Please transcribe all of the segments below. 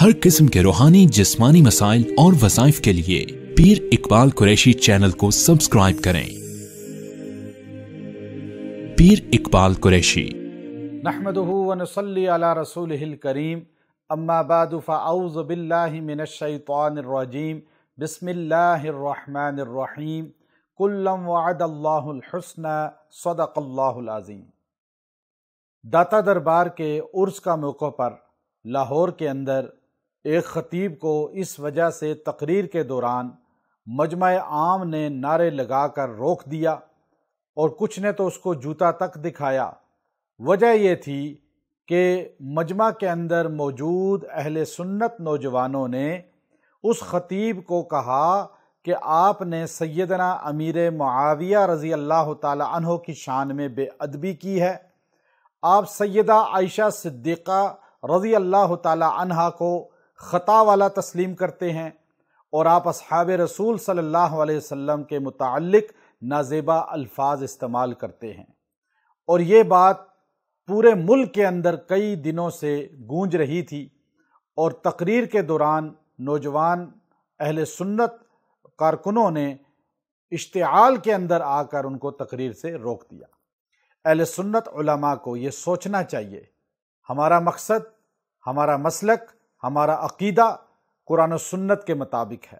हर किस्म के रूहानी जिस्मानी मसाइल और वज़ाइफ के लिए पीर इकबाल कुरैशी चैनल को सब्सक्राइब करें। पीर इकबाल कुरैशी। नहमदुहु व नुसल्ली अला रसूलिहिल करीम, अम्मा बादु फ़अऊज़ु बिल्लाहि मिनश शैतानिर रजीम, बिस्मिल्लाहिर रहमानिर रहीम, कुल्लम वअदल्लाहुल हुस्ना, सदक़ल्लाहुल अज़ीम। दाता दरबार के उर्स का मौक़ा पर लाहौर के अंदर एक ख़तीब को इस वजह से तकरीर के दौरान मजमा-ए आम ने नारे लगाकर रोक दिया और कुछ ने तो उसको जूता तक दिखाया। वजह ये थी कि मजमा के अंदर मौजूद अहले सुन्नत नौजवानों ने उस ख़तीब को कहा कि आपने सैयदना अमीर मुआविया रज़ी अल्लाह ताला अन्हो की शान में बेअदबी की है। आप सैयदा आयशा सिद्दीक़ा रज़ी अल्लाह ताला अन्हा को ख़ता वाला तस्लीम करते हैं और आप अस्हाब रसूल सल्लल्लाहु अलैहि वसल्लम के मुताल्लिक़ नाज़ेबा अल्फाज इस्तेमाल करते हैं। और ये बात पूरे मुल्क के अंदर कई दिनों से गूंज रही थी और तकरीर के दौरान नौजवान अहले सुन्नत कारकुनों ने इश्तिआल के अंदर आकर उनको तकरीर से रोक दिया। अहले सुन्नत उलमा को ये सोचना चाहिए, हमारा मकसद, हमारा मसलक, हमारा अकीदा कुरान और सुन्नत के मुताबिक है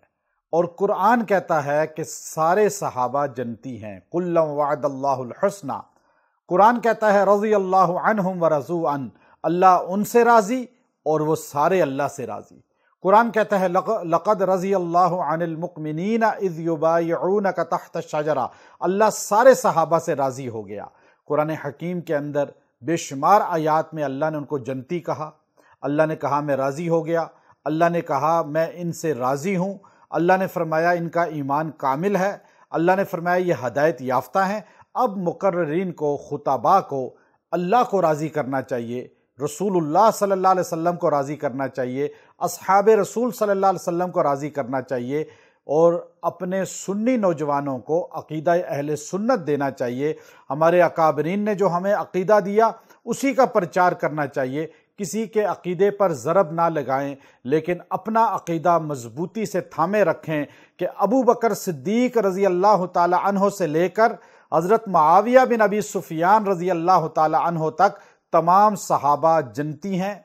और कुरान कहता है कि सारे सहाबा जन्नती हैं। कुल्लम वअदल्लाहुल हुस्ना। कुरान कहता है रज़ी अल्लाहु अन्हुम व रज़ू अन, अल्लाह उनसे राज़ी और वो सारे अल्लाह से राज़ी। कुरान कहता है लक़द रज़ी अल्लाहु अनिल मुमिनीना इज़ युबायिऊनका तहत शजरा, अल्लाह सारे सहाबा से राज़ी हो गया। कुरान हकीम के अंदर बेशुमार आयात में अल्लाह ने उनको जन्नती कहा, अल्लाह ने कहा मैं राज़ी हो गया, अल्लाह ने कहा मैं इनसे राज़ी हूँ, अल्लाह ने फरमाया इनका ईमान कामिल है, अल्लाह ने फरमाया ये हदायत याफ्ता हैं। अब मुकर्रिरीन को, खुताबा को अल्लाह को राज़ी करना चाहिए, रसूलुल्लाह सल्लल्लाहु अलैहि वसल्लम को राज़ी करना चाहिए, अस्हाब रसूल सल्लल्लाहु अलैहि वसल्लम को राज़ी करना चाहिए और अपने सुन्नी नौजवानों को अक़ीदा अहले सुन्नत देना चाहिए। हमारे अकाबरीन ने जो हमें अक़ीदा दिया उसी का प्रचार करना चाहिए। किसी के अक़ीदे पर ज़रब ना लगाएं, लेकिन अपना अक़ीदा मजबूती से थामे रखें कि अबू बकर सिद्दीक़ रज़ी अल्लाह ताला अन्हो से लेकर हज़रत मुआविया बिन अबी सुफ़ियान रज़ी अल्लाह ताला अन्हो तक तमाम सहाबा जन्नती हैं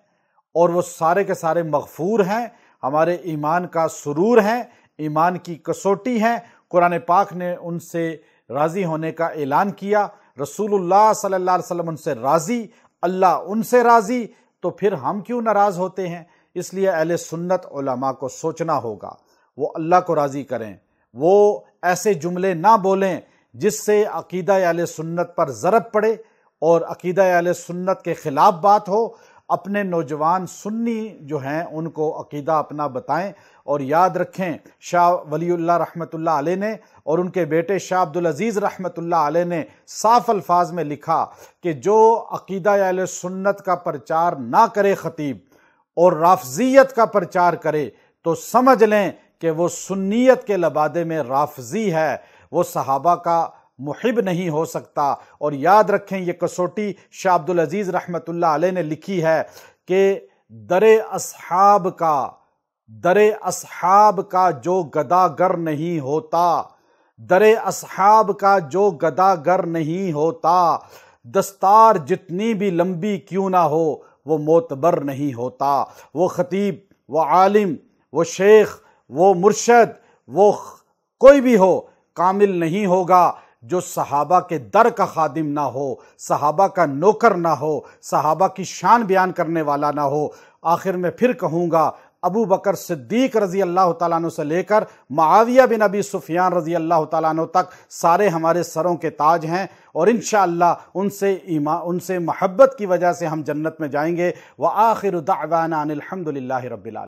और वो सारे के सारे मग़फ़ूर हैं, हमारे ईमान का सुरूर हैं, ईमान की कसौटी हैं। कुरान पाक ने उनसे राज़ी होने का ऐलान किया, रसूलुल्लाह सल्लल्लाहु अलैहि वसल्लम उनसे राज़ी, अल्लाह उनसे राज़ी, तो फिर हम क्यों नाराज़ होते हैं। इसलिए अहले सुन्नत उलमा को सोचना होगा, वो अल्लाह को राज़ी करें, वो ऐसे जुमले ना बोलें जिससे अक़ीदा अहले सुन्नत पर ज़रब पड़े और अक़ीदा अहले सुन्नत के ख़िलाफ़ बात हो। अपने नौजवान सुन्नी जो हैं उनको अक़ीदा अपना बताएं और याद रखें शाह वलीउल्लाह रहमतुल्लाह अलैह ने और उनके बेटे शाह अब्दुल अज़ीज़ रहमतुल्लाह अलैह ने साफ़ अल्फाज में लिखा कि जो अक़ीदा अहले सुन्नत का प्रचार ना करे ख़तीब और राफ़ज़ियत का प्रचार करे तो समझ लें कि वो सुन्नियत के लबादे में राफ़ज़ी है, वो सहाबा का मुहिब नहीं हो सकता। और याद रखें ये कसौटी शाह अब्दुल अज़ीज़ रहमतुल्लाह अलैह ने लिखी है कि दरे असहाब का जो गदागर नहीं होता, दरे असहाब का जो गदागर नहीं होता, दस्तार जितनी भी लंबी क्यों ना हो वो मोतबर नहीं होता। वो ख़तीब, वो आलिम, वो शेख, वो मुर्शद, वो कोई भी हो, कामिल नहीं होगा जो सहाबा के दर का खादिम ना हो, सहाबा का नौकर ना हो, सहाबा की शान बयान करने वाला ना हो। आखिर में फिर कहूँगा, अबू बकर सिद्दीक़ रज़ी अल्लाह ताला अन्हु से लेकर मुआविया बिन अबी सुफ़ियान रज़ी अल्लाह ताला अन्हु तक सारे हमारे सरों के ताज हैं और इंशाअल्लाह उनसे मोहब्बत की वजह से हम जन्नत में जाएंगे। व आखिरु दअवाना अनिल हम्दुलिल्लाहि रब्बिल आलमीन।